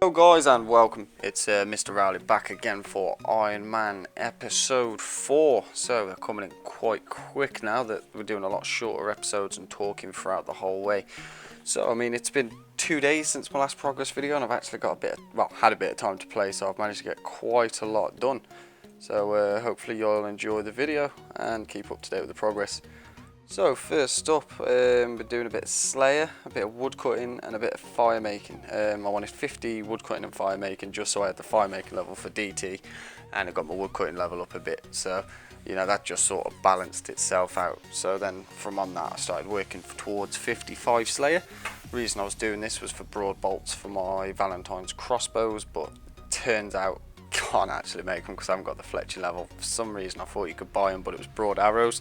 Hello guys and welcome, it's Mr. Rowley back again for Iron Man episode 4. So they're coming in quite quick now that we're doing a lot shorter episodes and talking throughout the whole way. So I mean, it's been 2 days since my last progress video and I've actually got had a bit of time to play, so I've managed to get quite a lot done. So hopefully you'll enjoy the video and keep up to date with the progress. So first up, we're doing a bit of Slayer, a bit of wood cutting and a bit of fire making. I wanted 50 wood cutting and fire making just so I had the fire making level for DT, and I got my wood cutting level up a bit, so you know that just sort of balanced itself out. So then from on that I started working towards 55 Slayer. The reason I was doing this was for broad bolts for my Valentine's crossbows, but turns out can't actually make them because I haven't got the Fletcher level. For some reason I thought you could buy them, but it was broad arrows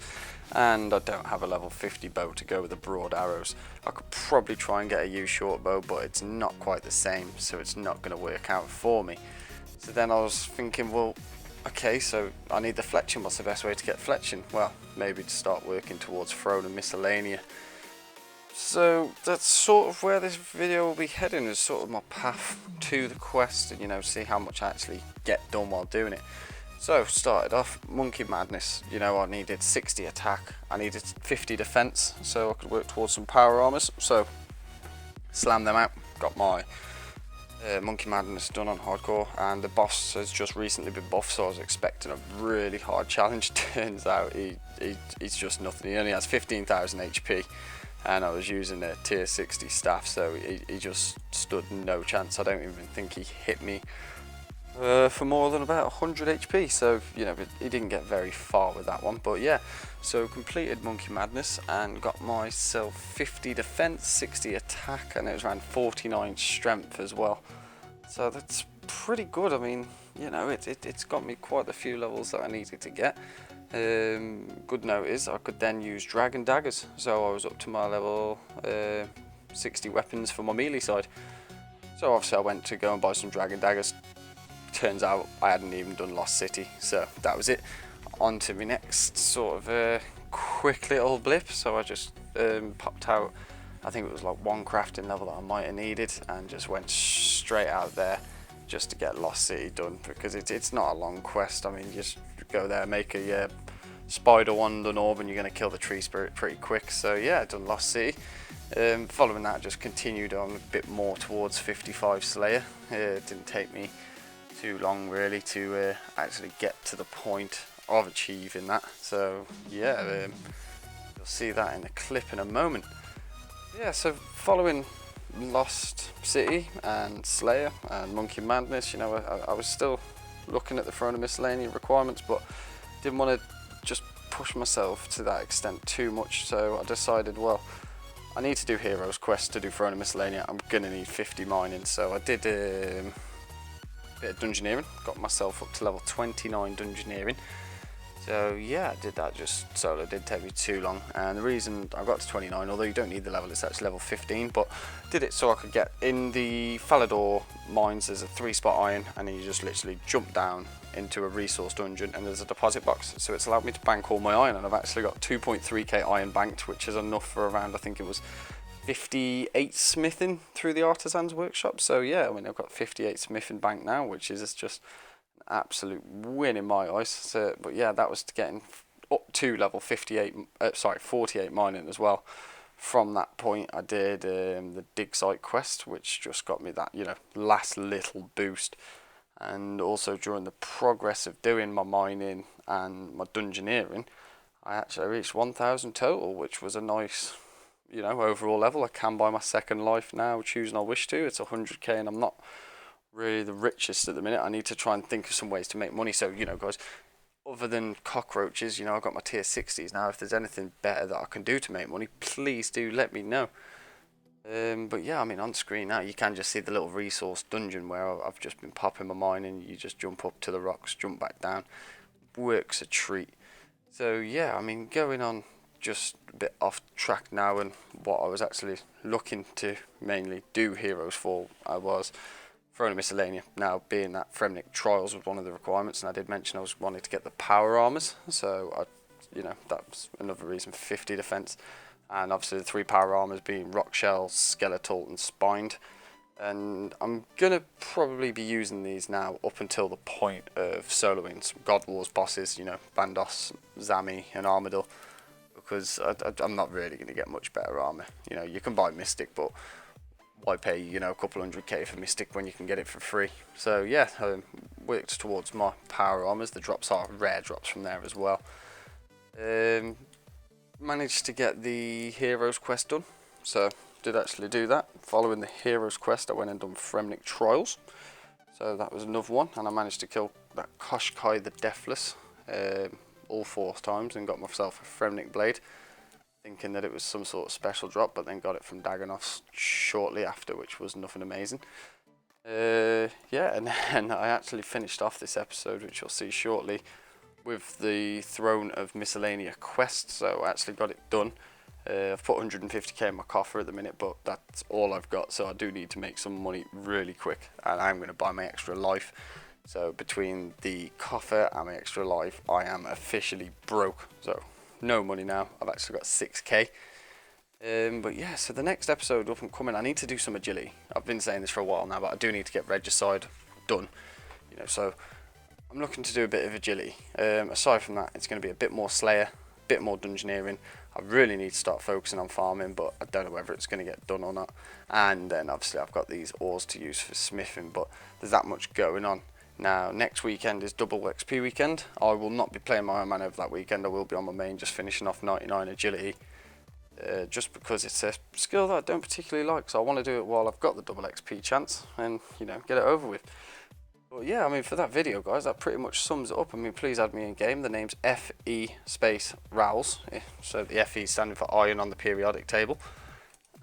and I don't have a level 50 bow to go with the broad arrows. I could probably try and get a U short bow, but it's not quite the same, so it's not going to work out for me. So then I was thinking, well, okay, so I need the fletching. What's the best way to get fletching? Well, maybe to start working towards throne and miscellanea. So that's sort of where this video will be heading, is sort of my path to the quest, and you know, see how much I actually get done while doing it. So started off Monkey Madness. You know, I needed 60 attack, I needed 50 defense, so I could work towards some power armors. So slammed them out, got my Monkey Madness done on hardcore, and the boss has just recently been buffed, so I was expecting a really hard challenge. Turns out he's just nothing. He only has 15,000 HP. And I was using a tier 60 staff, so he just stood no chance. I don't even think he hit me for more than about 100 HP, so you know, he didn't get very far with that one. But yeah, so completed Monkey Madness and got myself 50 defense, 60 attack, and it was around 49 strength as well. So that's pretty good. I mean, you know, it's got me quite a few levels that I needed to get. Good note is I could then use dragon daggers, so I was up to my level 60 weapons for my melee side. So obviously I went to go and buy some dragon daggers. Turns out I hadn't even done Lost City, so that was it. On to my next sort of quick little blip. So I just popped out, I think it was like one crafting level that I might have needed, and just went straight out there just to get Lost City done, because it's not a long quest. I mean, just go there, make a spider wand and orb, and you're going to kill the tree spirit pretty quick. So yeah, I done Lost City. Following that, just continued on a bit more towards 55 Slayer. It didn't take me too long really to actually get to the point of achieving that. So yeah, you'll see that in the clip in a moment. Yeah, so following Lost City and Slayer and Monkey Madness, you know, I was still looking at the throne and miscellanea requirements, but didn't want to just push myself to that extent too much. So I decided, well, I need to do Heroes Quest to do throne and miscellanea. I'm gonna need 50 mining, so I did a bit of dungeoneering, got myself up to level 29 dungeoneering. So yeah, I did that just solo. It didn't take me too long, and the reason I got to 29, although you don't need the level, it's actually level 15, but did it so I could get in the Falador mines. There's a 3-spot iron, and then you just literally jump down into a resource dungeon, and there's a deposit box. So it's allowed me to bank all my iron, and I've actually got 2.3k iron banked, which is enough for around, I think it was 58 smithing through the artisan's workshop. So yeah, I mean, I've got 58 smithing banked now, which is just absolute win in my eyes. So, but yeah, that was getting up to level 48 mining as well. From that point I did the dig site quest, which just got me that, you know, last little boost. And also during the progress of doing my mining and my dungeoneering, I actually reached 1000 total, which was a nice, you know, overall level. I can buy my second life now, choosing I wish to. It's 100k, and I'm not really the richest at the minute. I need to try and think of some ways to make money. So, you know, guys, other than cockroaches, you know, I've got my tier 60s now. If there's anything better that I can do to make money, please do let me know. But yeah, I mean, on screen now you can just see the little resource dungeon where I've just been popping my mine, and you just jump up to the rocks, jump back down. Works a treat. So yeah, I mean, going on just a bit off track now, and what I was actually looking to mainly do Heroes for, I was throne and miscellanea. Now, being that Fremnik Trials was one of the requirements, and I did mention I was wanting to get the power armors, so you know, that was another reason for 50 defense. And obviously the 3 power armors being rock shell, skeletal and spined. And I'm going to probably be using these now up until the point of soloing some God Wars bosses, you know, Bandos, Zami and Armadil, because I'm not really going to get much better armor. You know, you can buy Mystic, but why pay, you know, a couple 100k for Mystic when you can get it for free? So yeah, worked towards my power armors. The drops are rare drops from there as well. Managed to get the Heroes quest done, so did actually do that. Following the Heroes quest, I went and done Fremnik Trials, so that was another one, and I managed to kill that Koshkai the Deathless all 4 times and got myself a Fremnik blade, thinking that it was some sort of special drop, but then got it from Dagonoths shortly after, which was nothing amazing. Yeah, and then I actually finished off this episode, which you'll see shortly, with the Throne of Miscellanea quest, so I actually got it done. I've put 150k in my coffer at the minute, but that's all I've got, so I do need to make some money really quick, and I'm going to buy my extra life. So between the coffer and my extra life, I am officially broke, so no money now. I've actually got 6k. But yeah, so the next episode up and coming, I need to do some agility. I've been saying this for a while now, but I do need to get Regicide done, you know, so I'm looking to do a bit of agility. Aside from that, it's going to be a bit more Slayer, a bit more Dungeoneering. I really need to start focusing on farming, but I don't know whether it's going to get done or not. And then obviously I've got these ores to use for smithing, but there's that much going on. Now, next weekend is double XP weekend. I will not be playing my Iron Man over that weekend. I will be on my main, just finishing off 99 agility. Just because it's a skill that I don't particularly like, so I want to do it while I've got the double XP chance and, you know, get it over with. But yeah, I mean, for that video, guys, that pretty much sums it up. I mean, please add me in game. The name's FE space Rowls, so the FE standing for Iron on the periodic table.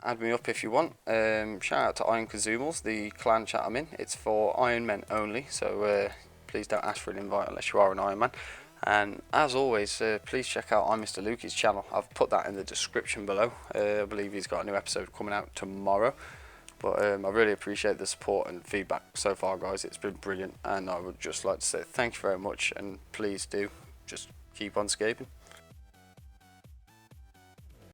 Add me up if you want. Shout out to Iron Kazumals, the clan chat I'm in. It's for Iron Men only, so please don't ask for an invite unless you are an Iron Man. And as always, please check out I'm Mr. Lukey's channel. I've put that in the description below. I believe he's got a new episode coming out tomorrow. But I really appreciate the support and feedback so far, guys. It's been brilliant, and I would just like to say thank you very much, and please do just keep on scaping.